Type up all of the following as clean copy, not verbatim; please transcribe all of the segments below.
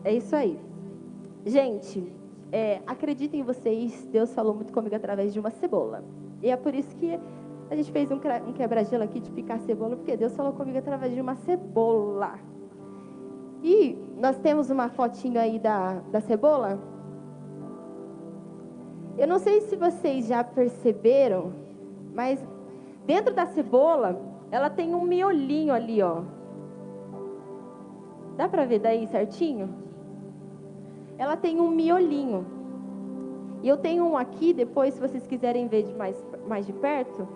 É isso aí. Gente, acreditem em vocês, Deus falou muito comigo através de uma cebola. E é por isso que a gente fez um quebra-gelo aqui de picar cebola, porque Deus falou comigo através de uma cebola. E nós temos uma fotinho aí da cebola. Eu não sei se vocês já perceberam, mas dentro da cebola, ela tem um miolinho ali, ó. Dá pra ver daí certinho? Ela tem um miolinho. E eu tenho um aqui, depois, se vocês quiserem ver mais de perto.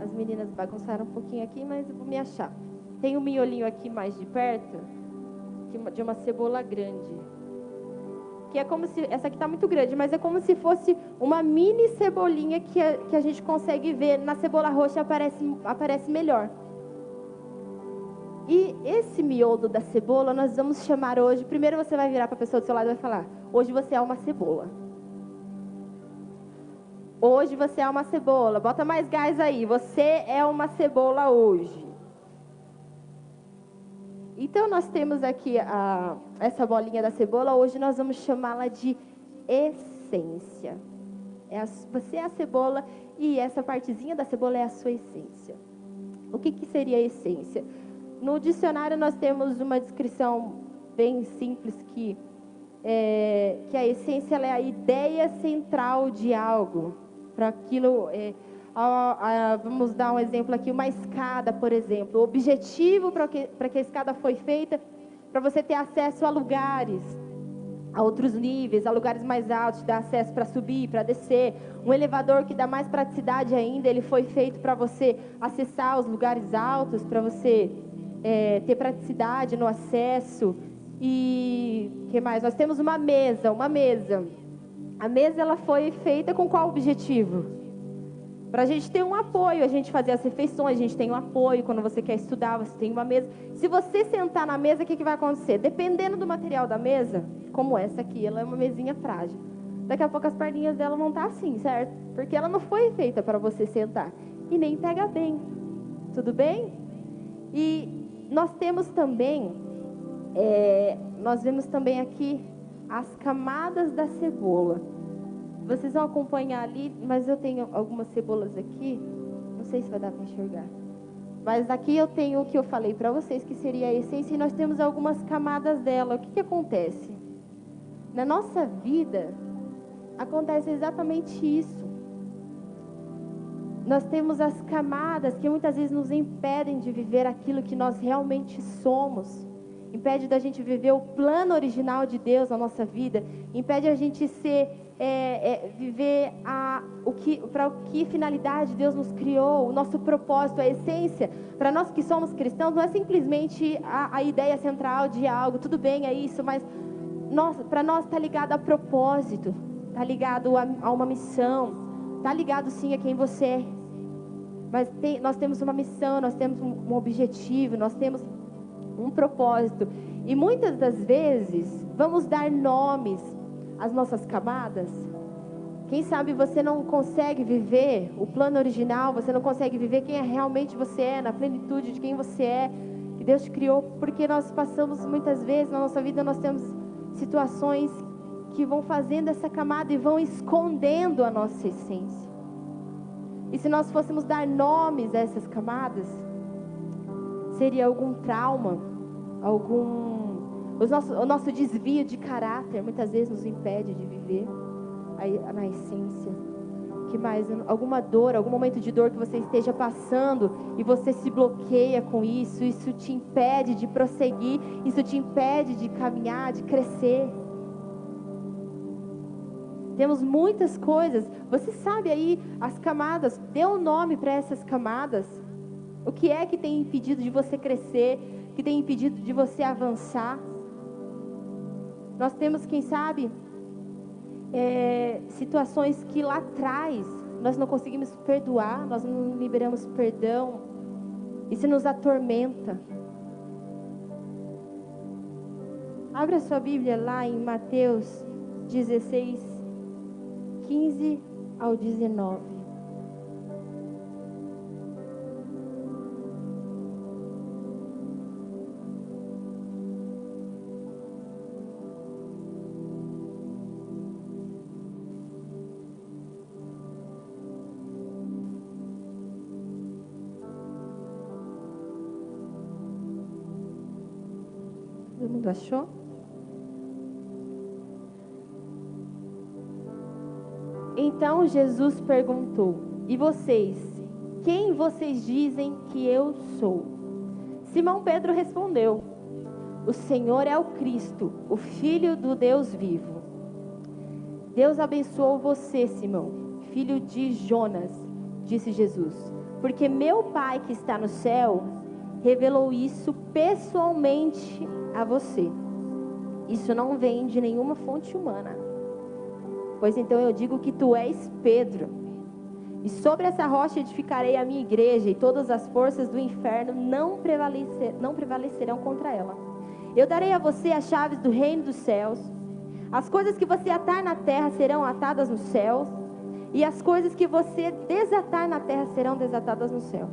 As meninas bagunçaram um pouquinho aqui, mas eu vou me achar. Tem um miolinho aqui mais de perto, de uma cebola grande. Que é como se, essa aqui está muito grande, mas é como se fosse uma mini cebolinha que a gente consegue ver. Na cebola roxa aparece melhor. E esse miolo da cebola nós vamos chamar hoje. Primeiro você vai virar para a pessoa do seu lado e vai falar: hoje você é uma cebola. Hoje você é uma cebola. Bota mais gás aí. Você é uma cebola hoje. Então nós temos aqui essa bolinha da cebola. Hoje nós vamos chamá-la de essência. Você é a cebola e essa partezinha da cebola é a sua essência. O que seria a essência? No dicionário nós temos uma descrição bem simples que a essência ela é a ideia central de algo. Para aquilo, vamos dar um exemplo aqui, uma escada, por exemplo. O objetivo para que a escada foi feita, para você ter acesso a lugares, a outros níveis, a lugares mais altos, dá acesso para subir, para descer. Um elevador que dá mais praticidade ainda, ele foi feito para você acessar os lugares altos, para você ter praticidade no acesso. E que mais? Nós temos uma mesa. A mesa ela foi feita com qual objetivo? Para a gente ter um apoio, a gente fazer as refeições, a gente tem um apoio quando você quer estudar, você tem uma mesa. Se você sentar na mesa, o que vai acontecer? Dependendo do material da mesa, como essa aqui, ela é uma mesinha frágil. Daqui a pouco as perninhas dela vão estar assim, certo? Porque ela não foi feita para você sentar. E nem pega bem. Tudo bem? E nós temos também, nós vemos também aqui as camadas da cebola. Vocês vão acompanhar ali, mas eu tenho algumas cebolas aqui. Não sei se vai dar para enxergar. Mas aqui eu tenho o que eu falei para vocês, que seria a essência, e nós temos algumas camadas dela. O que acontece? Na nossa vida, acontece exatamente isso. Nós temos as camadas que muitas vezes nos impedem de viver aquilo que nós realmente somos. Impede da gente viver o plano original de Deus na nossa vida. Impede a gente viver para que finalidade Deus nos criou, o nosso propósito, a essência. Para nós que somos cristãos, não é simplesmente a ideia central de algo. Tudo bem, é isso, mas para nós está ligado a propósito, está ligado a uma missão, está ligado sim a quem você é. Mas nós temos uma missão, nós temos um objetivo, nós temos um propósito. E muitas das vezes vamos dar nomes às nossas camadas. Quem sabe você não consegue viver o plano original, você não consegue viver quem realmente você é, na plenitude de quem você é, que Deus te criou, porque nós passamos muitas vezes na nossa vida, nós temos situações que vão fazendo essa camada e vão escondendo a nossa essência. E se nós fôssemos dar nomes a essas camadas, seria algum trauma, o nosso desvio de caráter muitas vezes nos impede de viver na essência. Que mais? Alguma dor, algum momento de dor que você esteja passando e você se bloqueia com isso, isso te impede de prosseguir, isso te impede de caminhar, de crescer. Temos muitas coisas. Você sabe aí as camadas, dê um nome para essas camadas. O que é que tem impedido de você crescer, que tem impedido de você avançar? Nós temos, quem sabe, situações que lá atrás nós não conseguimos perdoar, nós não liberamos perdão, isso nos atormenta. Abra sua Bíblia lá em Mateus 16, 15 ao 19. mundo achou? Então Jesus perguntou: e vocês? Quem vocês dizem que eu sou? Simão Pedro respondeu: o Senhor é o Cristo, o Filho do Deus vivo. Deus abençoou você, Simão, filho de Jonas, disse Jesus, porque meu Pai que está no céu revelou isso pessoalmente a você. Isso não vem de nenhuma fonte humana. Pois então eu digo que tu és Pedro, e sobre essa rocha edificarei a minha igreja, e todas as forças do inferno não prevalecerão contra ela. Eu darei a você as chaves do reino dos céus. As coisas que você atar na terra serão atadas nos céus, e as coisas que você desatar na terra serão desatadas no céu.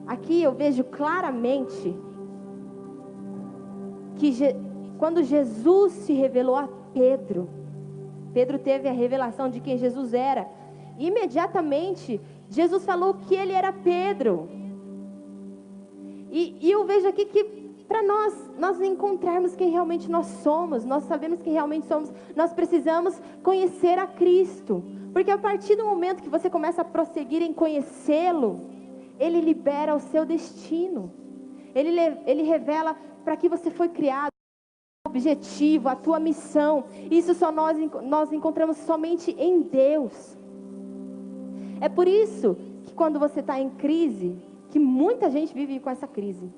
Aqui eu vejo claramente que quando Jesus se revelou a Pedro, Pedro teve a revelação de quem Jesus era. Imediatamente, Jesus falou que ele era Pedro. E eu vejo aqui que para nós encontrarmos quem realmente nós somos, nós sabemos quem realmente somos, nós precisamos conhecer a Cristo. Porque a partir do momento que você começa a prosseguir em conhecê-lo, Ele libera o seu destino. Ele revela para que você foi criado, o objetivo, a tua missão. Isso só nós encontramos somente em Deus. É por isso que quando você está em crise, que muita gente vive com essa crise.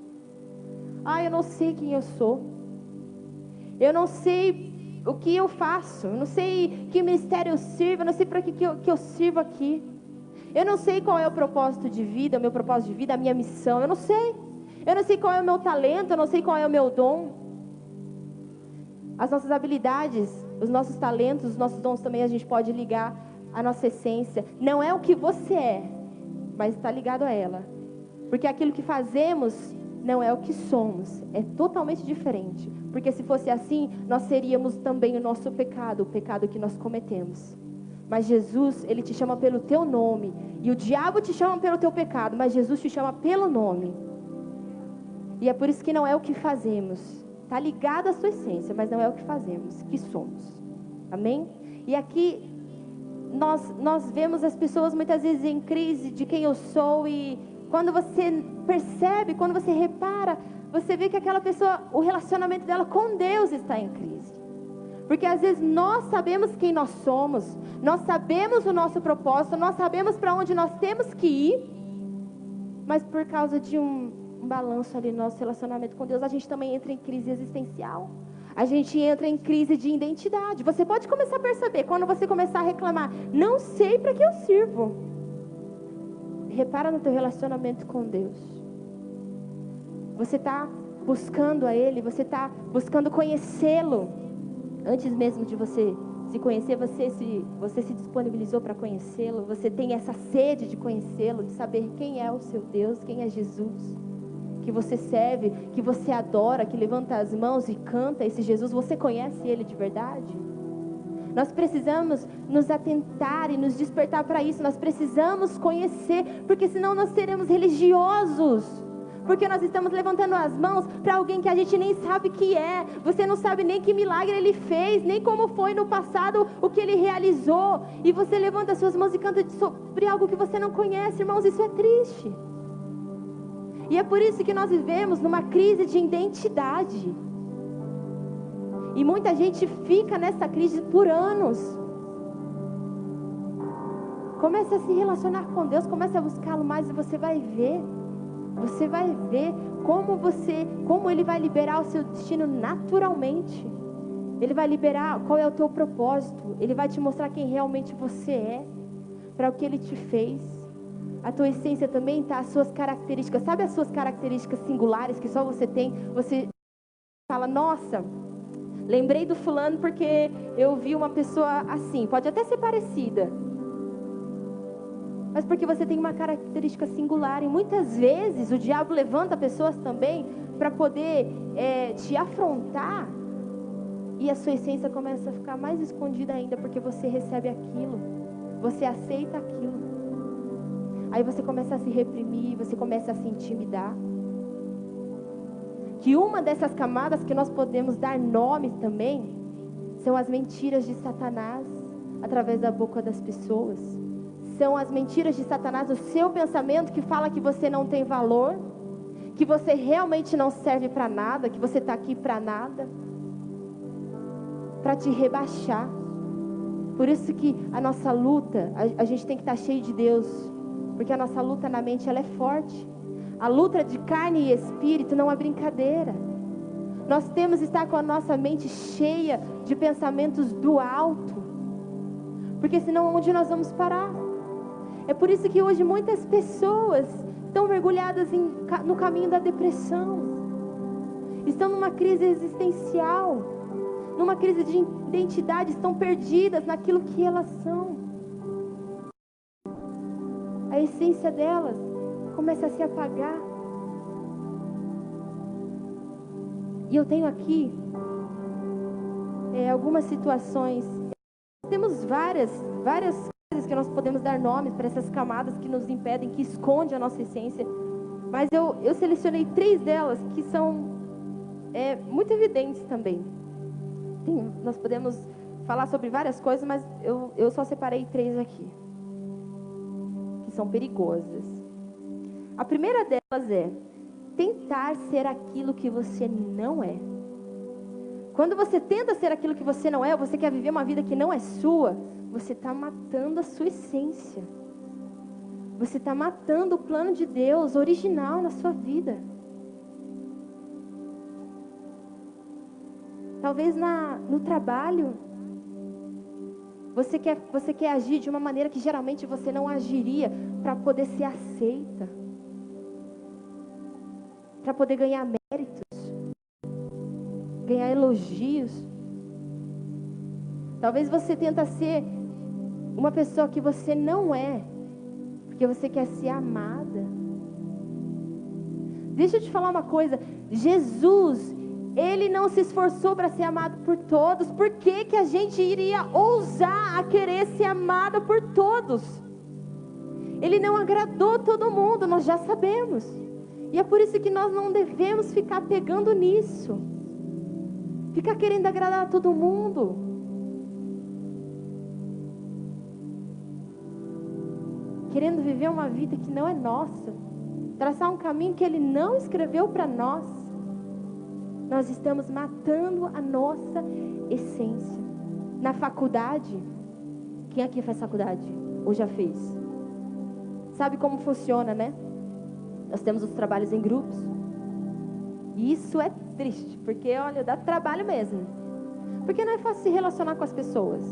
Eu não sei quem eu sou. Eu não sei o que eu faço. Eu não sei que ministério eu sirvo. Eu não sei para que eu sirvo aqui. Eu não sei qual é o propósito de vida, o meu propósito de vida, a minha missão. Eu não sei. Eu não sei qual é o meu talento. Eu não sei qual é o meu dom. As nossas habilidades, os nossos talentos, os nossos dons também a gente pode ligar à nossa essência. Não é o que você é, mas está ligado a ela. Porque aquilo que fazemos não é o que somos, é totalmente diferente. Porque se fosse assim, nós seríamos também o nosso pecado, o pecado que nós cometemos. Mas Jesus, Ele te chama pelo teu nome. E o diabo te chama pelo teu pecado, mas Jesus te chama pelo nome. E é por isso que não é o que fazemos. Está ligado à sua essência, mas não é o que fazemos, que somos. Amém? E aqui nós vemos as pessoas muitas vezes em crise de quem eu sou, e quando você percebe, quando você repara, você vê que aquela pessoa, o relacionamento dela com Deus está em crise. Porque às vezes nós sabemos quem nós somos, nós sabemos o nosso propósito, nós sabemos para onde nós temos que ir, mas por causa de um balanço ali no nosso relacionamento com Deus, a gente também entra em crise existencial. A gente entra em crise de identidade. Você pode começar a perceber, quando você começar a reclamar, não sei para que eu sirvo. Repara no teu relacionamento com Deus. Você está buscando a Ele, você está buscando conhecê-lo. Antes mesmo de você se conhecer, você se disponibilizou para conhecê-lo. Você tem essa sede de conhecê-lo, de saber quem é o seu Deus, quem é Jesus, que você serve, que você adora, que levanta as mãos e canta esse Jesus. Você conhece Ele de verdade? Nós precisamos nos atentar e nos despertar para isso. Nós precisamos conhecer, porque senão nós seremos religiosos. Porque nós estamos levantando as mãos para alguém que a gente nem sabe que é. Você não sabe nem que milagre Ele fez, nem como foi no passado o que Ele realizou. E você levanta as suas mãos e canta sobre algo que você não conhece, irmãos. Isso é triste. E é por isso que nós vivemos numa crise de identidade. E muita gente fica nessa crise por anos. Comece a se relacionar com Deus, comece a buscá-lo mais e você vai ver. Você vai ver como Ele vai liberar o seu destino naturalmente. Ele vai liberar qual é o teu propósito. Ele vai te mostrar quem realmente você é, para o que Ele te fez. A tua essência também está, as suas características. Sabe as suas características singulares que só você tem? Você fala, nossa, lembrei do fulano porque eu vi uma pessoa assim. Pode até ser parecida, mas porque você tem uma característica singular. E muitas vezes o diabo levanta pessoas também para poder te afrontar. E a sua essência começa a ficar mais escondida ainda, porque você recebe aquilo, você aceita aquilo. Aí você começa a se reprimir, você começa a se intimidar. que uma dessas camadas que nós podemos dar nome também são as mentiras de Satanás através da boca das pessoas. São as mentiras de Satanás, o seu pensamento que fala que você não tem valor, que você realmente não serve para nada, que você está aqui para nada, para te rebaixar. Por isso que a nossa luta, a gente tem que estar cheio de Deus, porque a nossa luta na mente ela é forte. A luta de carne e espírito não é brincadeira. Nós temos que estar com a nossa mente cheia de pensamentos do alto, porque senão onde nós vamos parar? É por isso que hoje muitas pessoas estão mergulhadas no caminho da depressão, estão numa crise existencial, numa crise de identidade, estão perdidas naquilo que elas são. A essência delas começa a se apagar. E eu tenho aqui algumas situações. Temos várias coisas que nós podemos dar nomes para essas camadas que nos impedem, que escondem a nossa essência. Mas eu selecionei 3 delas que são muito evidentes também. Nós podemos falar sobre várias coisas, mas eu só separei 3 aqui, que são perigosas. A primeira delas é tentar ser aquilo que você não é. Quando você tenta ser aquilo que você não é, ou você quer viver uma vida que não é sua, você está matando a sua essência. Você está matando o plano de Deus original na sua vida. Talvez no trabalho, você quer agir de uma maneira que geralmente você não agiria, para poder ser aceita, para poder ganhar méritos, ganhar elogios. Talvez você tenta ser uma pessoa que você não é, porque você quer ser amada. Deixa eu te falar uma coisa, Jesus, Ele não se esforçou para ser amado por todos. Por que a gente iria ousar a querer ser amado por todos? Ele não agradou todo mundo, nós já sabemos. E é por isso que nós não devemos ficar pegando nisso, ficar querendo agradar a todo mundo. Querendo viver uma vida que não é nossa, traçar um caminho que Ele não escreveu para nós. Nós estamos matando a nossa essência. Na faculdade, quem aqui faz faculdade? Ou já fez? Sabe como funciona, né? Nós temos os trabalhos em grupos. E isso é triste, porque, olha, dá trabalho mesmo. Porque não é fácil se relacionar com as pessoas.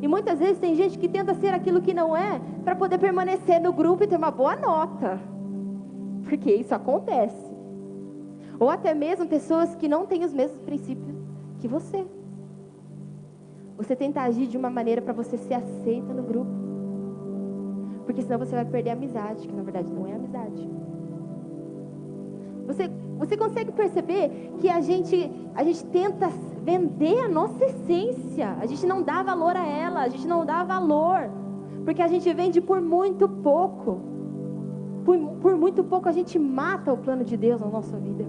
E muitas vezes tem gente que tenta ser aquilo que não é, para poder permanecer no grupo e ter uma boa nota. Porque isso acontece. Ou até mesmo pessoas que não têm os mesmos princípios que você. Você tenta agir de uma maneira para você ser aceita no grupo. Porque senão você vai perder a amizade, que na verdade não é amizade. Você consegue perceber que a gente tenta vender a nossa essência. A gente não dá valor a ela, a gente não dá valor. Porque a gente vende por muito pouco. Por muito pouco a gente mata o plano de Deus na nossa vida.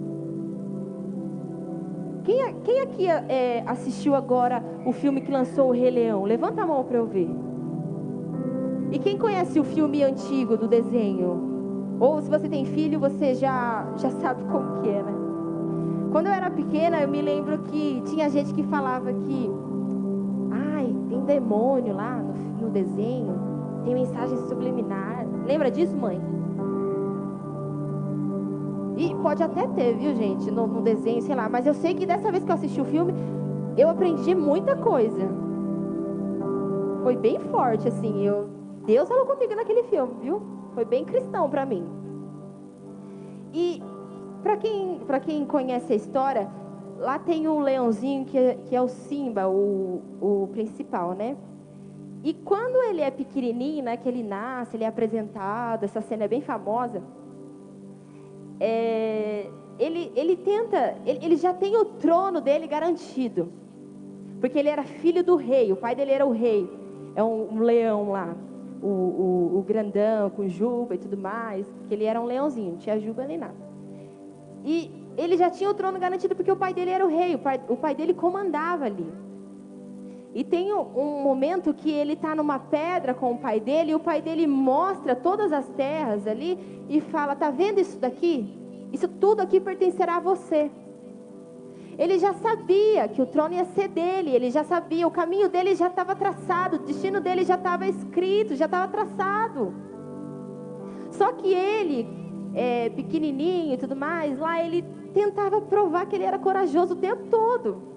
Quem aqui assistiu agora o filme que lançou o Rei Leão? Levanta a mão para eu ver. E quem conhece o filme antigo do desenho? Ou se você tem filho, você já sabe como que é, né? Quando eu era pequena, eu me lembro que tinha gente que falava que tem demônio lá no desenho, tem mensagem subliminar. Lembra disso, mãe? E pode até ter, viu, gente, no desenho, sei lá. Mas eu sei que dessa vez que eu assisti o filme, eu aprendi muita coisa. Foi bem forte, assim. Deus falou comigo naquele filme, viu? Foi bem cristão pra mim. E pra quem conhece a história, lá tem um leãozinho que é o Simba, o principal, né? E quando ele é pequenininho, né, que ele nasce, ele é apresentado, essa cena é bem famosa. Ele já tem o trono dele garantido, porque ele era filho do rei, o pai dele era o rei, é um leão lá, o grandão, com juba e tudo mais, que ele era um leãozinho, não tinha juba nem nada. E ele já tinha o trono garantido porque o pai dele era o rei, o pai dele comandava ali. E tem um momento que ele está numa pedra com o pai dele, e o pai dele mostra todas as terras ali e fala: tá vendo isso daqui? Isso tudo aqui pertencerá a você. Ele já sabia que o trono ia ser dele, ele já sabia, o caminho dele já estava traçado, o destino dele já estava escrito, já estava traçado. Só que ele, pequenininho e tudo mais, lá ele tentava provar que ele era corajoso o tempo todo.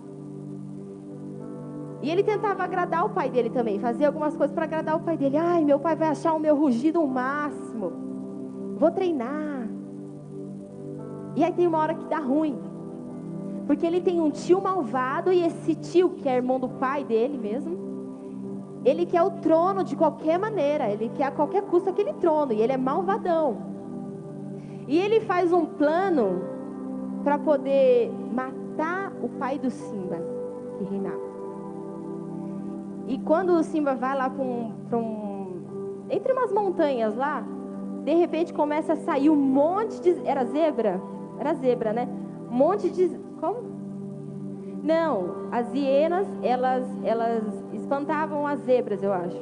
E ele tentava agradar o pai dele também, fazia algumas coisas para agradar o pai dele. Ai, meu pai vai achar o meu rugido o máximo, vou treinar. E aí tem uma hora que dá ruim, porque ele tem um tio malvado, e esse tio, que é irmão do pai dele mesmo, ele quer o trono de qualquer maneira, ele quer a qualquer custo aquele trono, e ele é malvadão. E ele faz um plano para poder matar o pai do Simba, que reinava. E quando o Simba vai lá entre umas montanhas lá, de repente começa a sair um monte de... Era zebra? Era zebra, né? Um monte de... Como? Não, as hienas, elas espantavam as zebras, eu acho.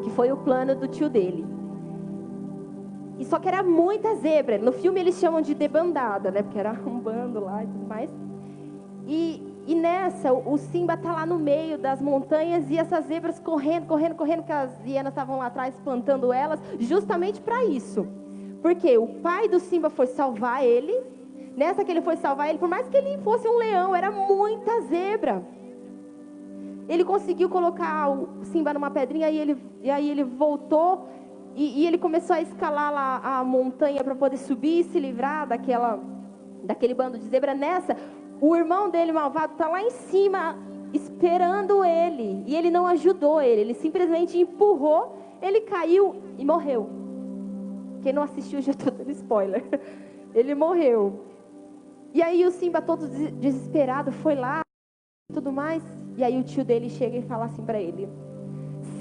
Que foi o plano do tio dele. E só que era muita zebra. No filme eles chamam de debandada, né? Porque era um bando lá e tudo mais. E nessa, o Simba tá lá no meio das montanhas, e essas zebras correndo, que as hienas estavam lá atrás plantando elas, justamente para isso. Porque o pai do Simba foi salvar ele. Nessa que ele foi salvar ele, por mais que ele fosse um leão, era muita zebra. Ele conseguiu colocar o Simba numa pedrinha, e aí ele voltou, e ele começou a escalar lá a montanha para poder subir e se livrar daquele bando de zebra. Nessa, o irmão dele malvado está lá em cima esperando ele, e ele não ajudou ele simplesmente empurrou, ele caiu e morreu. Quem não assistiu já estou dando spoiler. Ele morreu. E aí o Simba, todo desesperado, foi lá e tudo mais. E aí o tio dele chega e fala assim para ele: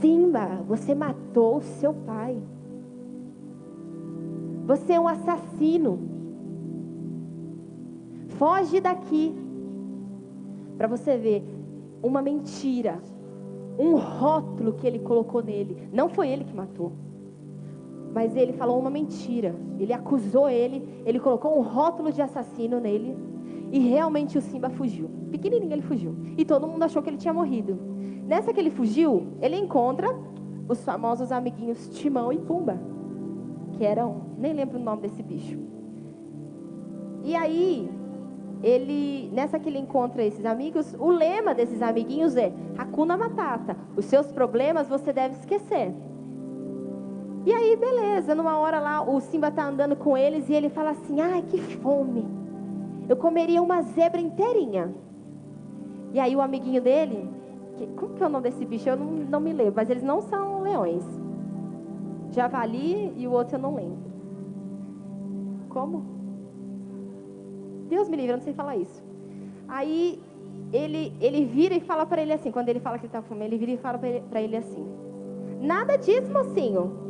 Simba, você matou o seu pai. Você é um assassino. Foge daqui. Para você ver, uma mentira, um rótulo que ele colocou nele. Não foi ele que matou, mas ele falou uma mentira. Ele acusou ele colocou um rótulo de assassino nele. E realmente o Simba fugiu. Pequenininho ele fugiu. E todo mundo achou que ele tinha morrido. Nessa que ele fugiu, ele encontra os famosos amiguinhos Timão e Pumba, que eram, nem lembro o nome desse bicho. E aí, nessa que ele encontra esses amigos, o lema desses amiguinhos é Hakuna Matata. Os seus problemas você deve esquecer. E aí, beleza, numa hora lá, o Simba tá andando com eles, e ele fala assim: ai, que fome, eu comeria uma zebra inteirinha. E aí o amiguinho dele, como que é o nome desse bicho? Eu não me lembro, mas eles não são leões. Javali e o outro eu não lembro. Como? Deus me livre, eu não sei falar isso. Aí ele vira e fala para ele assim, quando ele fala que ele tá com fome, ele vira e fala para ele assim: nada disso, mocinho.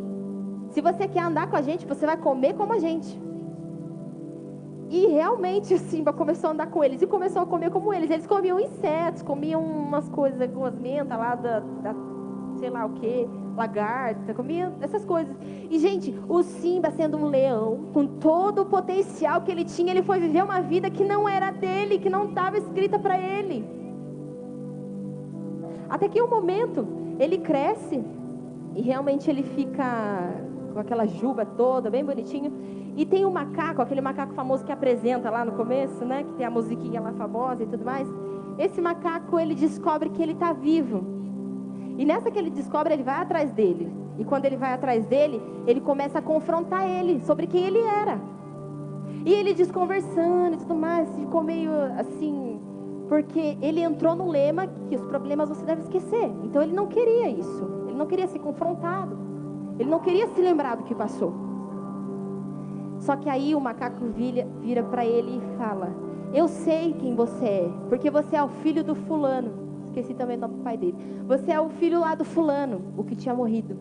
Se você quer andar com a gente, você vai comer como a gente. E realmente o Simba começou a andar com eles e começou a comer como eles. Eles comiam insetos, comiam umas coisas, algumas mentas lá da sei lá o que, lagarta, comiam essas coisas. E, gente, o Simba, sendo um leão, com todo o potencial que ele tinha, ele foi viver uma vida que não era dele, que não estava escrita para ele. Até que um momento, ele cresce e realmente ele fica com aquela juba toda, bem bonitinho. E tem um macaco, aquele macaco famoso que apresenta lá no começo, né? Que tem a musiquinha lá famosa e tudo mais. Esse macaco, ele descobre que ele está vivo. E nessa que ele descobre, ele vai atrás dele. E quando ele vai atrás dele, ele começa a confrontar ele sobre quem ele era. E ele desconversando e tudo mais, ficou meio assim, porque ele entrou no lema que os problemas você deve esquecer. Então ele não queria isso. Ele não queria ser confrontado. Ele não queria se lembrar do que passou. Só que aí o macaco vira para ele e fala: eu sei quem você é, porque você é o filho do fulano. Esqueci também o nome do pai dele. Você é o filho lá do fulano, o que tinha morrido.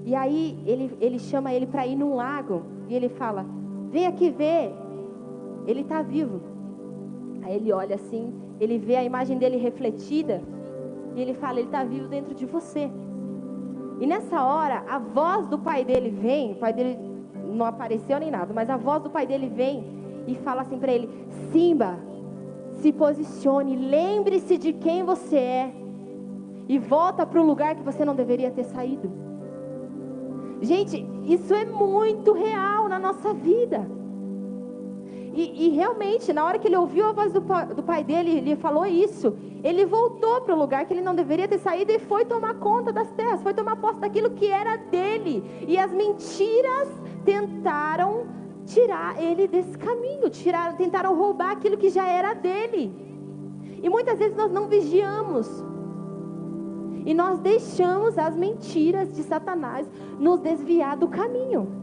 E aí ele chama ele para ir num lago. E ele fala: vem aqui ver, ele está vivo. Aí ele olha assim, ele vê a imagem dele refletida, e ele fala, ele está vivo dentro de você. E nessa hora, a voz do pai dele vem, o pai dele não apareceu nem nada, mas a voz do pai dele vem e fala assim para ele, Simba, se posicione, lembre-se de quem você é, e volta para o lugar que você não deveria ter saído. Gente, isso é muito real na nossa vida. E realmente, na hora que ele ouviu a voz do pai dele, ele falou isso. Ele voltou para o lugar que ele não deveria ter saído e foi tomar conta das terras, foi tomar posse daquilo que era dele. E as mentiras tentaram tirar ele desse caminho, tentaram roubar aquilo que já era dele. E muitas vezes nós não vigiamos. E nós deixamos as mentiras de Satanás nos desviar do caminho.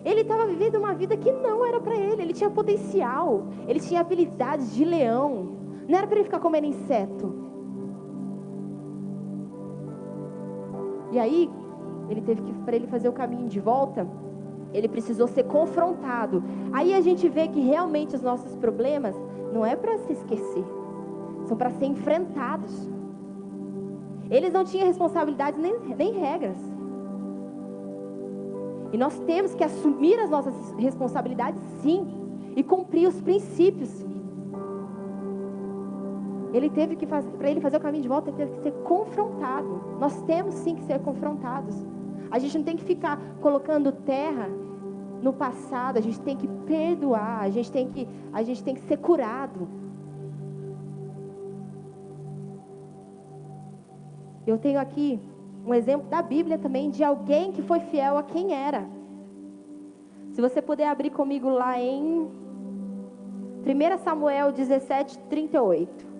Ele estava vivendo uma vida que não era para ele. Ele tinha potencial, ele tinha habilidades de leão. Não era para ele ficar comendo inseto. E aí, para ele fazer o caminho de volta, ele precisou ser confrontado. Aí a gente vê que realmente os nossos problemas não é para se esquecer, são para ser enfrentados. Eles não tinham responsabilidades nem regras. E nós temos que assumir as nossas responsabilidades, sim, e cumprir os princípios. Para ele fazer o caminho de volta, ele teve que ser confrontado. Nós temos sim que ser confrontados. A gente não tem que ficar colocando terra no passado, a gente tem que perdoar, a gente tem que ser curado. Eu tenho aqui um exemplo da Bíblia também, de alguém que foi fiel a quem era. Se você puder abrir comigo lá em 1 Samuel 17, 38.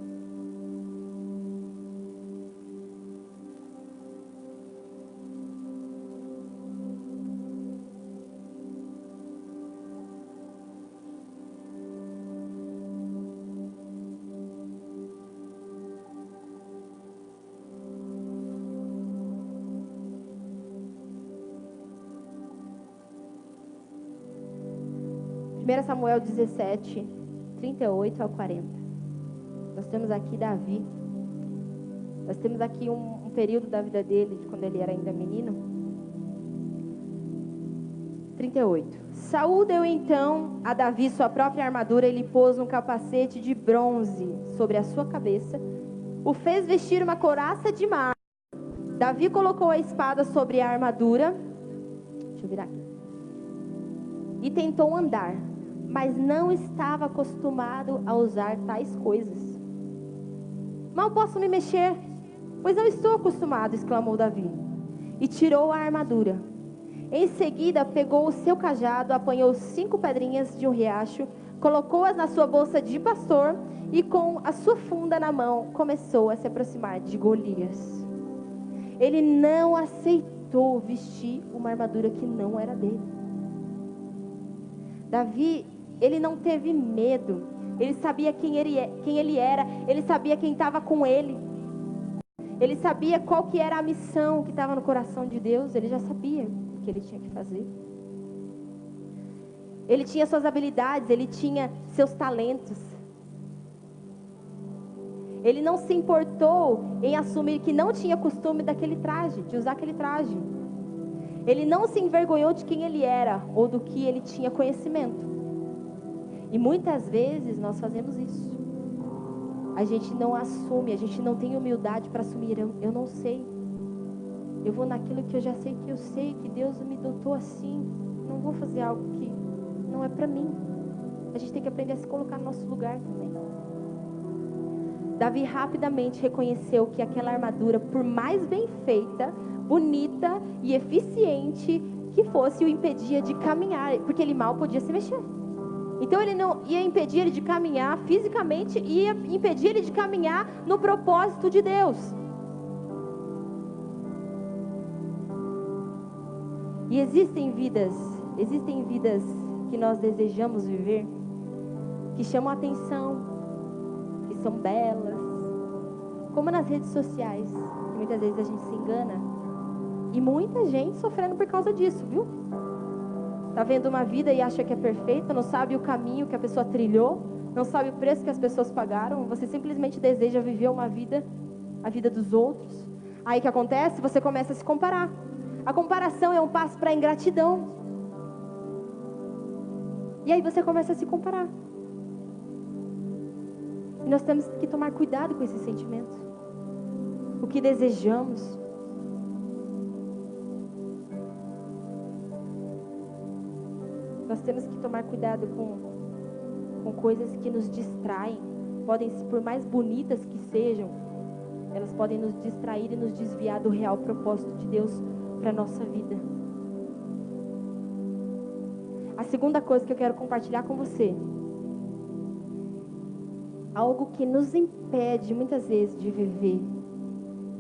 Samuel 17, 38 ao 40. Nós temos aqui Davi. Nós temos aqui um período da vida dele, de quando ele era ainda menino. 38. Saul deu então a Davi sua própria armadura e lhe pôs um capacete de bronze sobre a sua cabeça. O fez vestir uma couraça de mar. Davi colocou a espada sobre a armadura. Deixa eu virar aqui. E tentou andar, mas não estava acostumado a usar tais coisas. Mal posso me mexer, pois não estou acostumado, exclamou Davi. E tirou a armadura. Em seguida, pegou o seu cajado, apanhou 5 pedrinhas de um riacho, colocou-as na sua bolsa de pastor e com a sua funda na mão, começou a se aproximar de Golias. Ele não aceitou vestir uma armadura que não era dele. Davi, ele não teve medo. Ele sabia quem ele era. Ele sabia quem estava com ele. Ele sabia qual que era a missão que estava no coração de Deus. Ele já sabia o que ele tinha que fazer. Ele tinha suas habilidades. Ele tinha seus talentos. Ele não se importou em assumir que não tinha costume daquele traje, de usar aquele traje. Ele não se envergonhou de quem ele era ou do que ele tinha conhecimento. E muitas vezes nós fazemos isso. A gente não assume, a gente não tem humildade para assumir. Eu não sei. Eu vou naquilo que eu já sei que eu sei, que Deus me dotou assim. Não vou fazer algo que não é para mim. A gente tem que aprender a se colocar no nosso lugar também. Davi rapidamente reconheceu que aquela armadura, por mais bem feita, bonita e eficiente que fosse, o impedia de caminhar, porque ele mal podia se mexer. Então ele não ia impedir ele de caminhar fisicamente, ia impedir ele de caminhar no propósito de Deus. E existem vidas que nós desejamos viver, que chamam a atenção, que são belas, como nas redes sociais, que muitas vezes a gente se engana, e muita gente sofrendo por causa disso, viu? Está vendo uma vida e acha que é perfeita, não sabe o caminho que a pessoa trilhou, não sabe o preço que as pessoas pagaram, você simplesmente deseja viver uma vida, a vida dos outros. Aí o que acontece? Você começa a se comparar. A comparação é um passo para a ingratidão. E aí você começa a se comparar. E nós temos que tomar cuidado com esse sentimento. O que desejamos. Nós temos que tomar cuidado com coisas que nos distraem. Podem ser, por mais bonitas que sejam, elas podem nos distrair e nos desviar do real propósito de Deus para a nossa vida. A segunda coisa que eu quero compartilhar com você, algo que nos impede muitas vezes de viver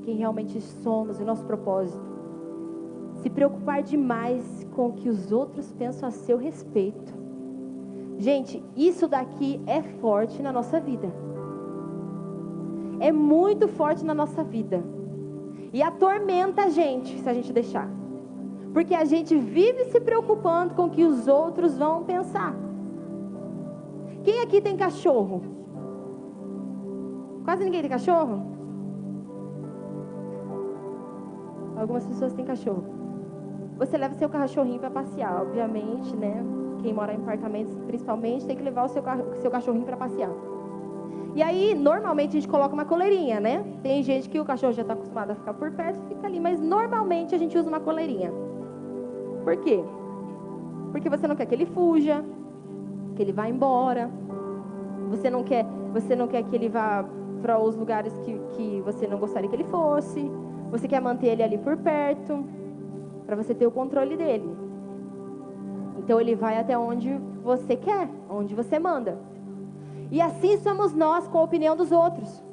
quem realmente somos, o nosso propósito. Se preocupar demais com o que os outros pensam a seu respeito. Gente, isso daqui é forte na nossa vida. É muito forte na nossa vida. E atormenta a gente, se a gente deixar. Porque a gente vive se preocupando com o que os outros vão pensar. Quem aqui tem cachorro? Quase ninguém tem cachorro? Algumas pessoas têm cachorro. Você leva seu cachorrinho para passear, obviamente, né? Quem mora em apartamentos, principalmente, tem que levar o seu cachorrinho para passear. E aí, normalmente, a gente coloca uma coleirinha, né? Tem gente que o cachorro já está acostumado a ficar por perto, fica ali. Mas, normalmente, a gente usa uma coleirinha. Por quê? Porque você não quer que ele fuja, que ele vá embora. Você não quer que ele vá para os lugares que você não gostaria que ele fosse. Você quer manter ele ali por perto, para você ter o controle dele. Então, ele vai até onde você quer, onde você manda. E assim somos nós com a opinião dos outros.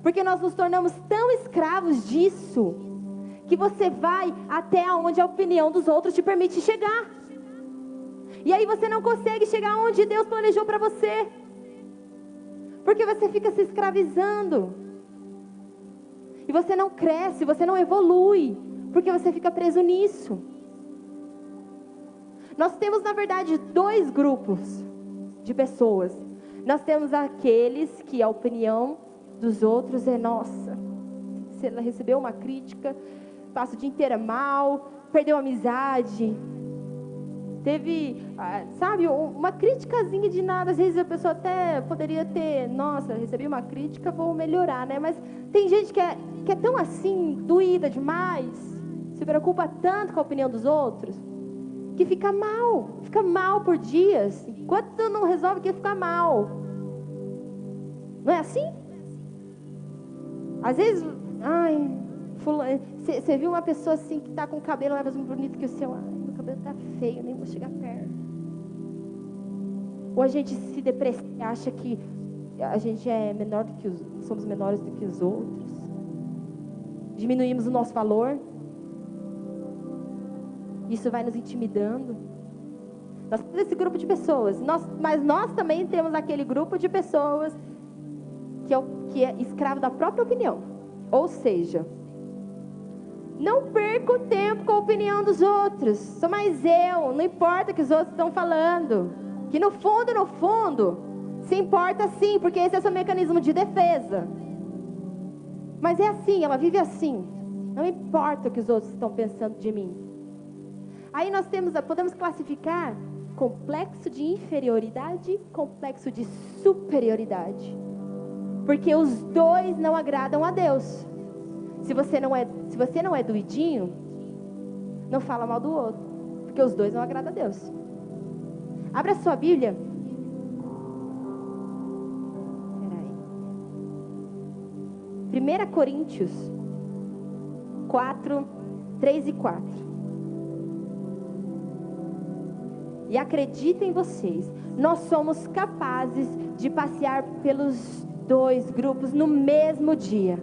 Porque nós nos tornamos tão escravos disso, que você vai até onde a opinião dos outros te permite chegar. E aí você não consegue chegar onde Deus planejou para você. Porque você fica se escravizando. E você não cresce, você não evolui. Porque você fica preso nisso. Nós temos, na verdade, dois grupos de pessoas. Nós temos aqueles que a opinião dos outros é nossa. Se ela recebeu uma crítica, passa o dia inteiro mal, perdeu a amizade. Teve, sabe, uma criticazinha de nada. Às vezes a pessoa até poderia ter, nossa, recebi uma crítica, vou melhorar, né? Mas tem gente que é tão assim, doída demais, se preocupa tanto com a opinião dos outros, que fica mal por dias. Enquanto não resolve, que fica mal. Não é assim? Às vezes, você viu uma pessoa assim que está com o cabelo mais bonito que o seu. Meu cabelo está feio, nem vou chegar perto. Ou a gente se deprecia, acha que a gente é menor do que somos menores do que os outros. Diminuímos o nosso valor. Isso vai nos intimidando. Nós temos esse grupo de pessoas. Mas nós também temos aquele grupo de pessoas que é escravo da própria opinião. Ou seja, não perco tempo com a opinião dos outros. Sou mais eu. Não importa o que os outros estão falando. Que no fundo, se importa sim, porque esse é o seu mecanismo de defesa. Mas é assim, ela vive assim. Não importa o que os outros estão pensando de mim. Aí nós podemos classificar complexo de inferioridade, complexo de superioridade. Porque os dois não agradam a Deus. Se você não é doidinho, não fala mal do outro. Porque os dois não agradam a Deus. Abra a sua Bíblia. Peraí. 1 Coríntios 4, 3 e 4. E acreditem vocês, nós somos capazes de passear pelos dois grupos no mesmo dia.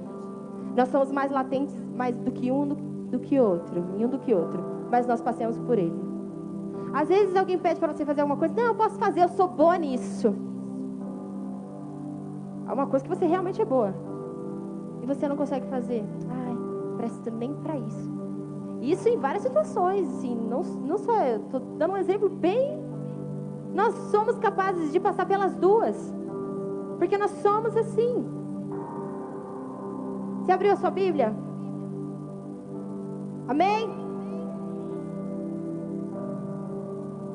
Nós somos mais latentes, mais do que um do que outro, mas nós passeamos por ele. Às vezes alguém pede para você fazer alguma coisa, não, eu posso fazer, eu sou boa nisso. É uma coisa que você realmente é boa. E você não consegue fazer. Presto nem para isso. Isso em várias situações, assim, não só, eu estou dando um exemplo bem... Nós somos capazes de passar pelas duas, porque nós somos assim. Você abriu a sua Bíblia? Amém?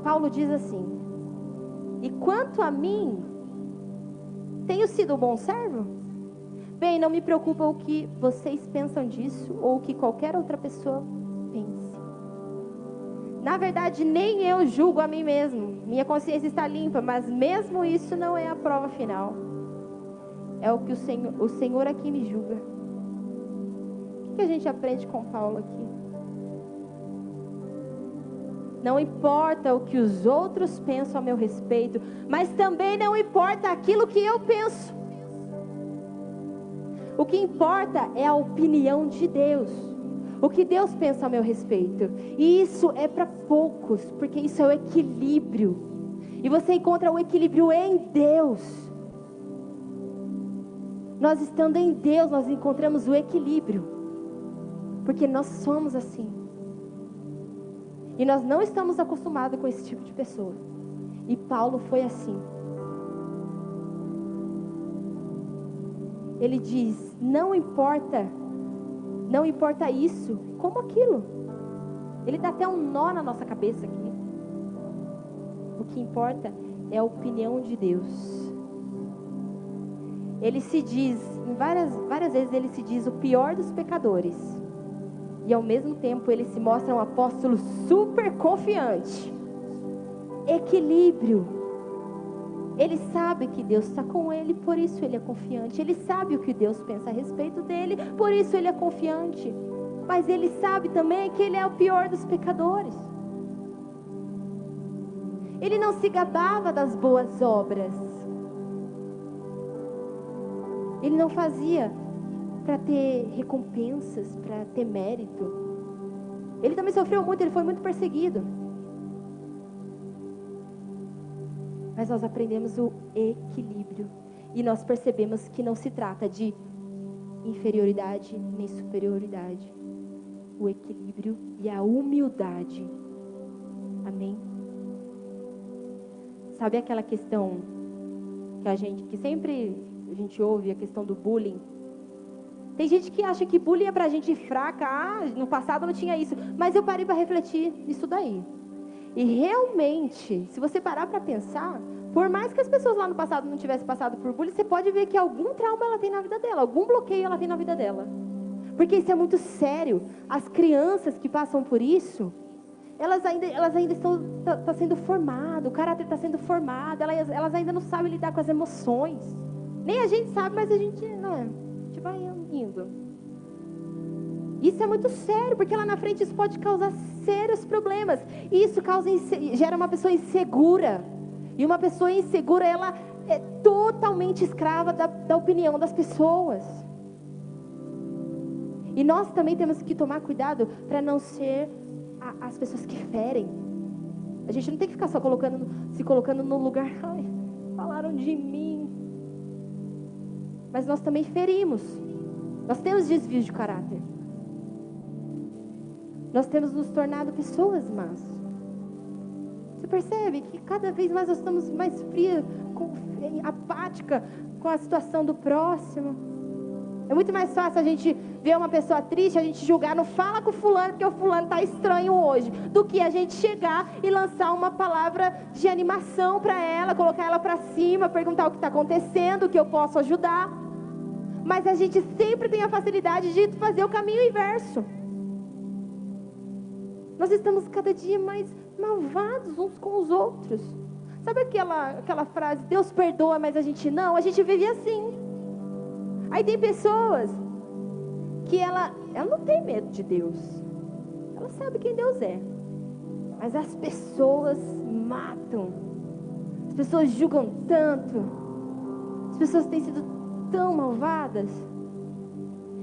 Paulo diz assim: e quanto a mim, tenho sido um bom servo? Bem, não me preocupa o que vocês pensam disso, ou o que qualquer outra pessoa pense. Na verdade, nem eu julgo a mim mesmo. Minha consciência está limpa, mas mesmo isso não é a prova final. É o que o Senhor aqui me julga. O que a gente aprende com Paulo aqui? Não importa o que os outros pensam a meu respeito, mas também não importa aquilo que eu penso. O que importa é a opinião de Deus. O que Deus pensa a meu respeito. E isso é para poucos, porque isso é o equilíbrio. E você encontra o equilíbrio em Deus. Nós estando em Deus, nós encontramos o equilíbrio. Porque nós somos assim. E nós não estamos acostumados com esse tipo de pessoa. E Paulo foi assim. Ele diz, não importa isso, como aquilo. Ele dá até um nó na nossa cabeça aqui. O que importa é a opinião de Deus. Ele se diz, várias vezes ele se diz o pior dos pecadores. E ao mesmo tempo ele se mostra um apóstolo super confiante. Equilíbrio. Ele sabe que Deus está com ele, por isso ele é confiante. Ele sabe o que Deus pensa a respeito dele, por isso ele é confiante. Mas ele sabe também que ele é o pior dos pecadores. Ele não se gabava das boas obras. Ele não fazia para ter recompensas, para ter mérito. Ele também sofreu muito, ele foi muito perseguido. Mas nós aprendemos o equilíbrio. E nós percebemos que não se trata de inferioridade nem superioridade. O equilíbrio e a humildade. Amém? Sabe aquela questão que sempre a gente ouve, a questão do bullying? Tem gente que acha que bullying é pra gente fraca. No passado não tinha isso. Mas eu parei para refletir nisso daí. E realmente, se você parar para pensar, por mais que as pessoas lá no passado não tivessem passado por bullying, você pode ver que algum trauma ela tem na vida dela, algum bloqueio ela tem na vida dela. Porque isso é muito sério. As crianças que passam por isso, elas ainda estão sendo formadas, o caráter está sendo formado, elas ainda não sabem lidar com as emoções. Nem a gente sabe, mas a gente vai indo. Isso é muito sério, porque lá na frente isso pode causar sérios problemas. E isso gera uma pessoa insegura. E uma pessoa insegura, ela é totalmente escrava da opinião das pessoas. E nós também temos que tomar cuidado para não ser as pessoas que ferem. A gente não tem que ficar só se colocando no lugar, falaram de mim. Mas nós também ferimos. Nós temos desvios de caráter. Nós temos nos tornado pessoas más. Você percebe que cada vez mais nós estamos mais frias, apática com a situação do próximo. É muito mais fácil a gente ver uma pessoa triste, a gente julgar, não fala com o fulano, porque o fulano está estranho hoje, do que a gente chegar e lançar uma palavra de animação para ela, colocar ela para cima, perguntar o que está acontecendo, o que eu posso ajudar. Mas a gente sempre tem a facilidade de fazer o caminho inverso. Nós estamos cada dia mais malvados uns com os outros. Sabe aquela frase, Deus perdoa, mas a gente não? A gente vive assim. Aí tem pessoas que ela não tem medo de Deus. Ela sabe quem Deus é. Mas as pessoas matam. As pessoas julgam tanto. As pessoas têm sido tão malvadas.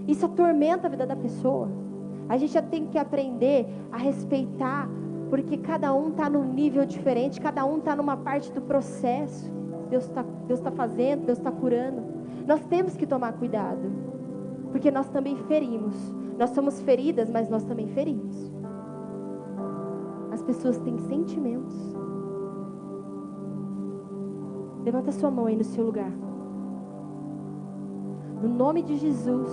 Isso atormenta a vida da pessoa. A gente já tem que aprender a respeitar, porque cada um está num nível diferente, cada um está numa parte do processo. Deus tá fazendo, Deus está curando. Nós temos que tomar cuidado, porque nós também ferimos. Nós somos feridas, mas nós também ferimos. As pessoas têm sentimentos. Levanta sua mão aí no seu lugar. No nome de Jesus,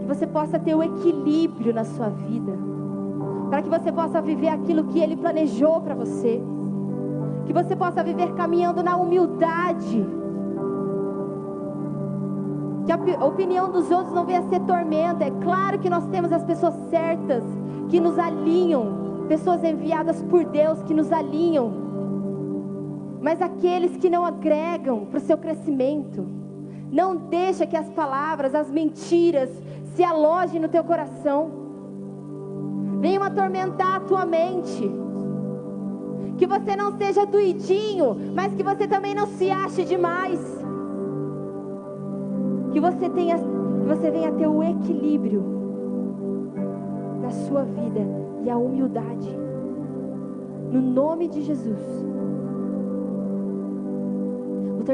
que você possa ter o equilíbrio na sua vida, para que você possa viver aquilo que Ele planejou para você, que você possa viver caminhando na humildade, que a opinião dos outros não venha a ser tormenta. É claro que nós temos as pessoas certas, que nos alinham, pessoas enviadas por Deus, que nos alinham, mas aqueles que não agregam para o seu crescimento, não deixa que as palavras, as mentiras se alojem no teu coração, venham atormentar a tua mente, que você não seja doidinho, mas que você também não se ache demais, que você venha ter o equilíbrio na sua vida e a humildade, no nome de Jesus. O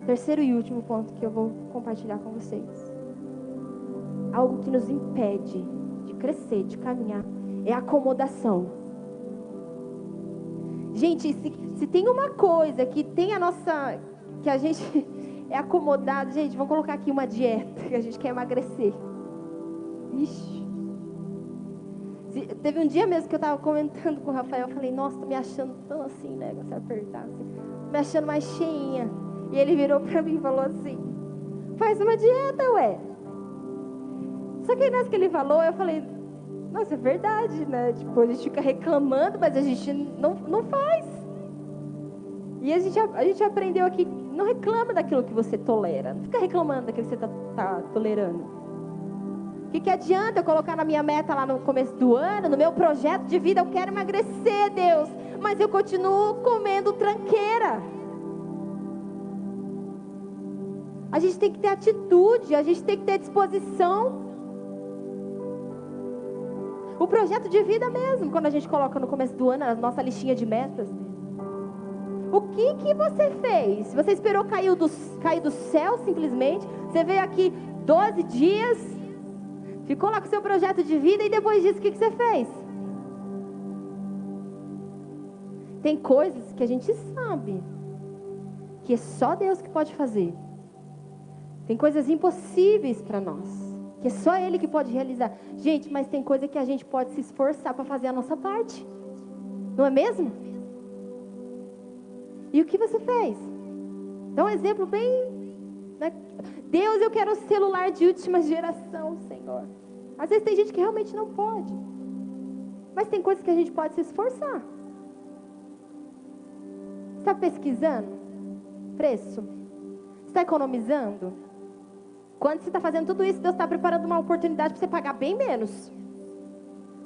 terceiro e último ponto que eu vou compartilhar com vocês, algo que nos impede de crescer, de caminhar, é a acomodação. Gente, se tem uma coisa que tem que a gente é acomodado, gente, vamos colocar aqui uma dieta, que a gente quer emagrecer. Ixi. Teve um dia mesmo que eu estava comentando com o Rafael, eu falei, nossa, tô me achando tão assim, né, se apertar assim, me achando mais cheinha. E ele virou pra mim e falou assim, faz uma dieta, ué. Só que nessa que ele falou, eu falei, nossa, é verdade, né? Tipo, a gente fica reclamando, mas a gente não faz. E a gente aprendeu aqui, não reclama daquilo que você tolera. Não fica reclamando daquilo que você tá tolerando. O que adianta eu colocar na minha meta lá no começo do ano, no meu projeto de vida, eu quero emagrecer, Deus, mas eu continuo comendo tranqueira. A gente tem que ter atitude, a gente tem que ter disposição. O projeto de vida mesmo, quando a gente coloca no começo do ano a nossa listinha de metas, o que você fez? Você esperou cair do céu simplesmente? Você veio aqui 12 dias, ficou lá com o seu projeto de vida e depois disso o que você fez? Tem coisas que a gente sabe que é só Deus que pode fazer. Tem coisas impossíveis para nós, que é só Ele que pode realizar. Gente, mas tem coisa que a gente pode se esforçar para fazer a nossa parte. Não é mesmo? E o que você fez? Dá um exemplo bem... né? Deus, eu quero um celular de última geração, Senhor. Às vezes tem gente que realmente não pode. Mas tem coisas que a gente pode se esforçar. Está pesquisando? Preço? Está economizando? Quando você está fazendo tudo isso, Deus está preparando uma oportunidade para você pagar bem menos.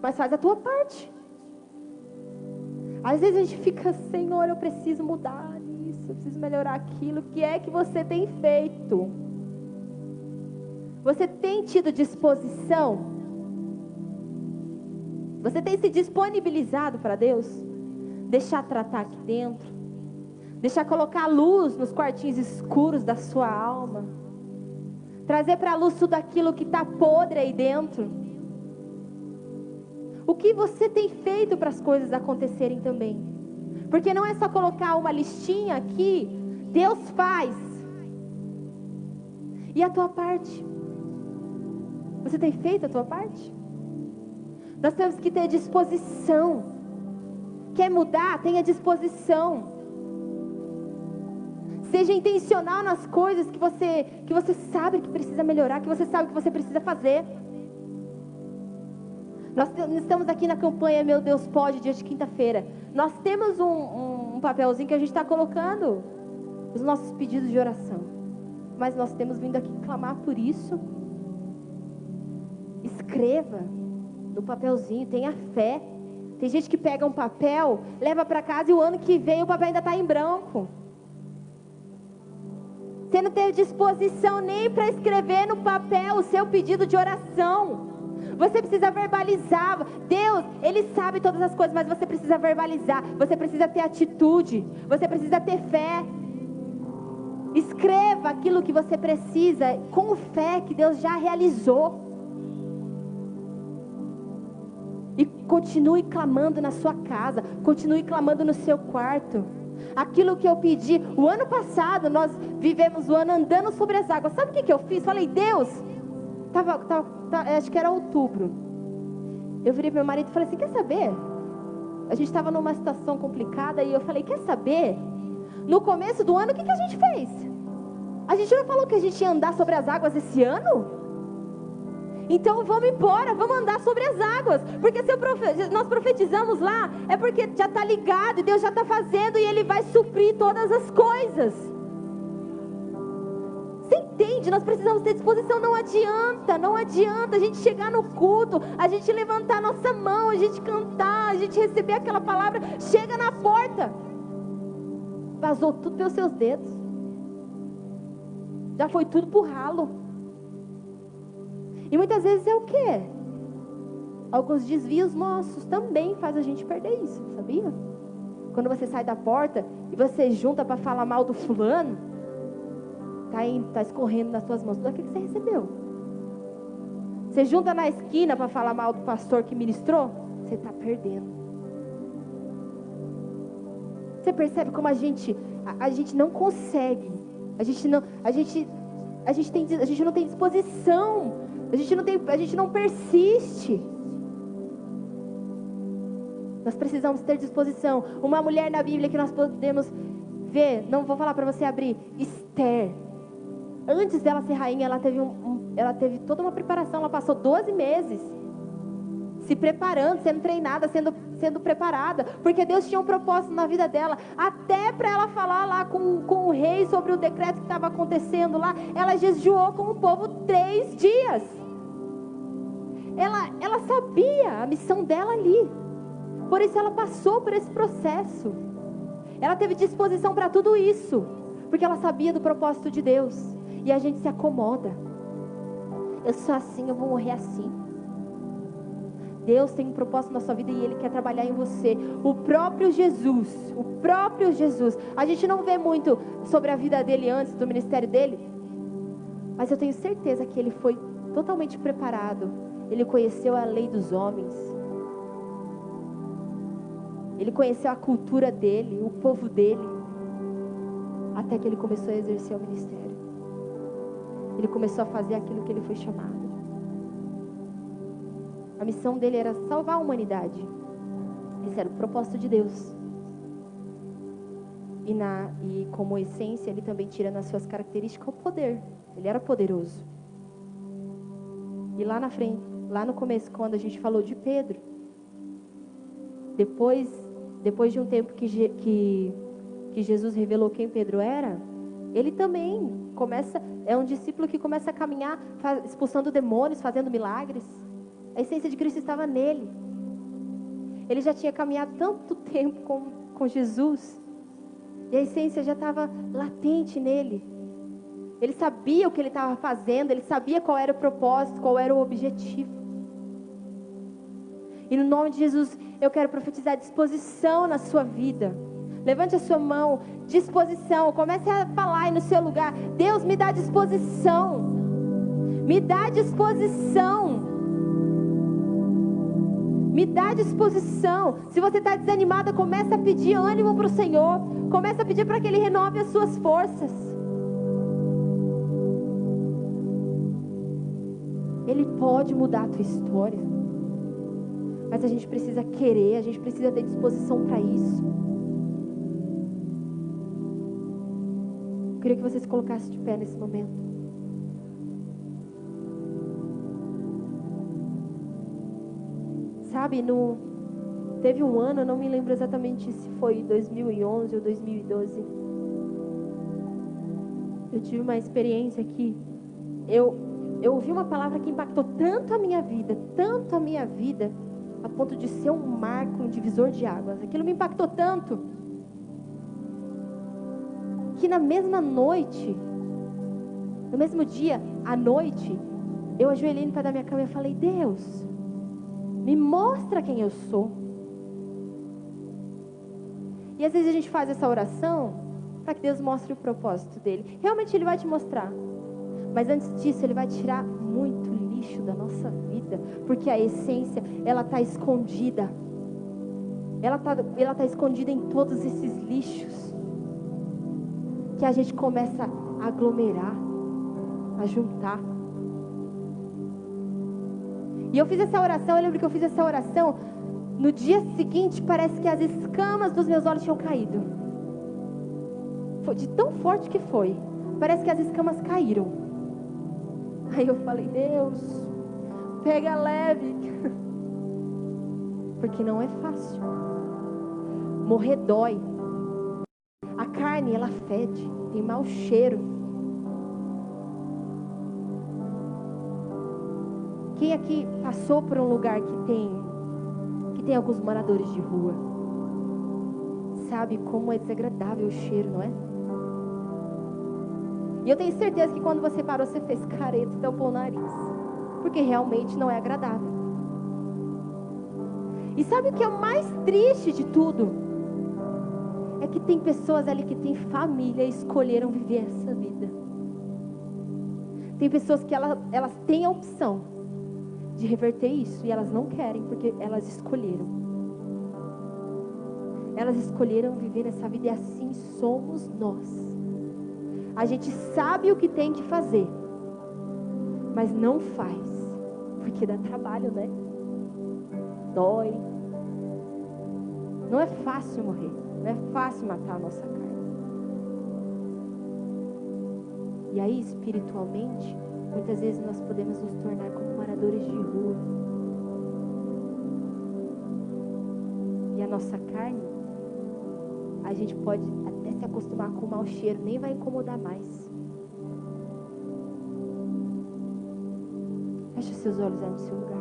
Mas faz a tua parte. Às vezes a gente fica, Senhor, eu preciso mudar isso, eu preciso melhorar aquilo. O que é que você tem feito? Você tem tido disposição? Você tem se disponibilizado para Deus? Deixar tratar aqui dentro? Deixar colocar luz nos quartinhos escuros da sua alma? Trazer para a luz tudo aquilo que está podre aí dentro? O que você tem feito para as coisas acontecerem também? Porque não é só colocar uma listinha aqui, Deus faz. E a tua parte? Você tem feito a tua parte? Nós temos que ter disposição. Quer mudar? Tenha disposição. Seja intencional nas coisas que você sabe que precisa melhorar, que você sabe que você precisa fazer. Nós estamos aqui na campanha Meu Deus Pode, dia de quinta-feira. Nós temos um papelzinho que a gente está colocando os nossos pedidos de oração. Mas nós temos vindo aqui clamar por isso. Escreva no papelzinho, tenha fé. Tem gente que pega um papel, leva para casa e o ano que vem o papel ainda está em branco. Você não teve disposição nem para escrever no papel o seu pedido de oração. Você precisa verbalizar. Deus, Ele sabe todas as coisas, mas você precisa verbalizar. Você precisa ter atitude. Você precisa ter fé. Escreva aquilo que você precisa com fé que Deus já realizou. continue clamando na sua casa, continue clamando no seu quarto. Aquilo que eu pedi, o ano passado nós vivemos o ano andando sobre as águas. Sabe o que eu fiz? Falei, Deus, acho que era outubro. Eu virei para meu marido e falei assim, quer saber? A gente estava numa situação complicada e eu falei, quer saber? No começo do ano, o que a gente fez? A gente não falou que a gente ia andar sobre as águas esse ano? Então vamos embora, vamos andar sobre as águas. Porque se nós profetizamos lá, é porque já está ligado, e Deus já está fazendo, e Ele vai suprir todas as coisas. Você entende? Nós precisamos ter disposição. Não adianta a gente chegar no culto, a gente levantar a nossa mão, a gente cantar, a gente receber aquela palavra, chega na porta, vazou tudo pelos seus dedos, já foi tudo pro ralo. E muitas vezes é o quê? Alguns desvios nossos também faz a gente perder isso, sabia? Quando você sai da porta e você junta para falar mal do fulano, tá escorrendo nas suas mãos tudo aquilo que você recebeu. Você junta na esquina para falar mal do pastor que ministrou, você está perdendo. Você percebe como a gente não consegue, a gente não tem disposição. A gente não persiste. Nós precisamos ter disposição. Uma mulher na Bíblia que nós podemos ver, não vou falar para você abrir, Esther. Antes dela ser rainha, ela teve toda uma preparação. Ela passou 12 meses se preparando, sendo treinada, sendo preparada, porque Deus tinha um propósito na vida dela, até para ela falar lá com o rei sobre o decreto que estava acontecendo lá. Ela jejuou com o povo 3 dias. Ela sabia a missão dela ali, por isso ela passou por esse processo. Ela teve disposição para tudo isso, porque ela sabia do propósito de Deus. E a gente se acomoda. Eu sou assim, eu vou morrer assim. Deus tem um propósito na sua vida e Ele quer trabalhar em você. O próprio Jesus. A gente não vê muito sobre a vida dele antes do ministério dele, mas eu tenho certeza que ele foi totalmente preparado. Ele conheceu a lei dos homens. Ele conheceu a cultura dele, o povo dele, até que ele começou a exercer o ministério. Ele começou a fazer aquilo que ele foi chamado. A missão dele era salvar a humanidade. Esse era o propósito de Deus. E como essência, ele também tira nas suas características o poder. Ele era poderoso. E lá na frente, lá no começo, quando a gente falou de Pedro, depois de um tempo que Jesus revelou quem Pedro era, ele também é um discípulo que começa a caminhar, expulsando demônios, fazendo milagres. A essência de Cristo estava nele. Ele já tinha caminhado tanto tempo com Jesus, e a essência já estava latente nele. Ele sabia o que ele estava fazendo, ele sabia qual era o propósito, qual era o objetivo. E no nome de Jesus, eu quero profetizar disposição na sua vida. Levante a sua mão, disposição. Comece a falar aí no seu lugar: Deus, me dá disposição. Me dá disposição. Me dá disposição. Se você está desanimada, comece a pedir ânimo para o Senhor. Comece a pedir para que Ele renove as suas forças. Ele pode mudar a tua história. Mas a gente precisa querer, a gente precisa ter disposição para isso. Eu queria que você se colocasse de pé nesse momento. Sabe, teve um ano, eu não me lembro exatamente se foi 2011 ou 2012. Eu tive uma experiência que eu ouvi uma palavra que impactou tanto a minha vida, a ponto de ser um marco, um divisor de águas. Aquilo me impactou tanto, que na mesma noite, no mesmo dia, à noite, eu ajoelhei no pé da minha cama e falei: Deus, me mostra quem eu sou. E às vezes a gente faz essa oração para que Deus mostre o propósito dele. Realmente Ele vai te mostrar. Mas antes disso, Ele vai tirar muito lixo da nossa vida, porque a essência, ela está escondida. Ela tá escondida em todos esses lixos que a gente começa a aglomerar, a juntar. E eu fiz essa oração, eu lembro que eu fiz essa oração, no dia seguinte parece que as escamas dos meus olhos tinham caído. Foi de tão forte que foi. Parece que as escamas caíram. Aí eu falei, Deus, pega leve. Porque não é fácil. Morrer dói. A carne, ela fede, tem mau cheiro. Quem aqui passou por um lugar que tem alguns moradores de rua, sabe como é desagradável o cheiro, não é? E eu tenho certeza que quando você parou, você fez careta e tampou o nariz, porque realmente não é agradável. E sabe o que é o mais triste de tudo? É que tem pessoas ali que têm família e escolheram viver essa vida. Tem pessoas que elas têm a opção de reverter isso e elas não querem, porque elas escolheram. Elas escolheram viver essa vida e assim somos nós. A gente sabe o que tem que fazer, mas não faz, porque dá trabalho, né? Dói. Não é fácil morrer, não é fácil matar a nossa carne. E aí, espiritualmente, muitas vezes nós podemos nos tornar como moradores de rua. E a nossa carne, a gente pode até se acostumar com o mau cheiro, nem vai incomodar mais. Feche seus olhos aí no seu lugar.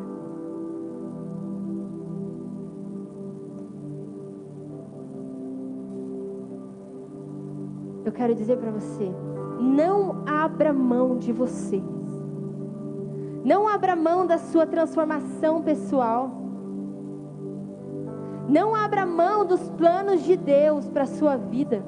Eu quero dizer para você, não abra mão de você. Não abra mão da sua transformação pessoal. Não abra mão dos planos de Deus para a sua vida.